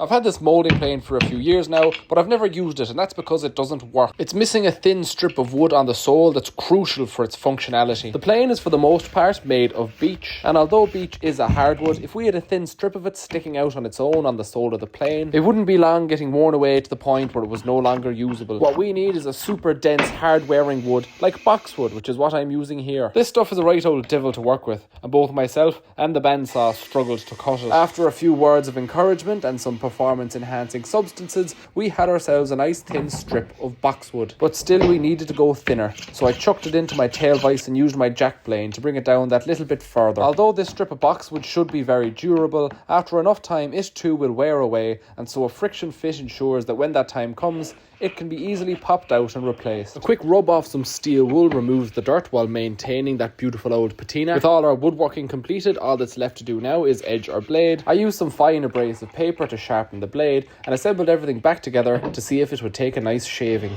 I've had this moulding plane for a few years now, but I've never used it, and that's because it doesn't work. It's missing a thin strip of wood on the sole that's crucial for its functionality. The plane is for the most part made of beech, and although beech is a hardwood, if we had a thin strip of it sticking out on its own on the sole of the plane, it wouldn't be long getting worn away to the point where it was no longer usable. What we need is a super dense, hard-wearing wood, like boxwood, which is what I'm using here. This stuff is a right old devil to work with, and both myself and the bandsaw struggled to cut it. After a few words of encouragement and some performance enhancing substances, we had ourselves a nice thin strip of boxwood. But still we needed to go thinner, so I chucked it into my tail vise and used my jack plane to bring it down that little bit further. Although this strip of boxwood should be very durable, after enough time it too will wear away, and so a friction fit ensures that when that time comes, it can be easily popped out and replaced. A quick rub off some steel wool removes the dirt while maintaining that beautiful old patina. With all our woodworking completed, all that's left to do now is edge our blade. I used some fine abrasive paper to sharpen the blade and assembled everything back together to see if it would take a nice shaving.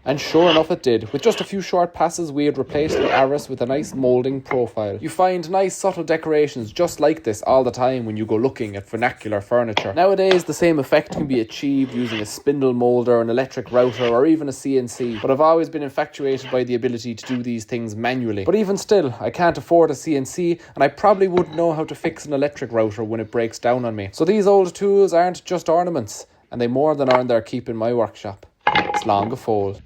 And sure enough it did. With just a few short passes we had replaced the arras with a nice moulding profile. You find nice subtle decorations just like this all the time when you go looking at vernacular furniture. Nowadays the same effect can be achieved using a spindle moulder, an electric router or even a CNC, but I've always been infatuated by the ability to do these things manually. But even still, I can't afford a CNC and I probably wouldn't know how to fix an electric router when it breaks down on me. So these old tools aren't just ornaments, and they more than earn their keep in my workshop. It's long a fold.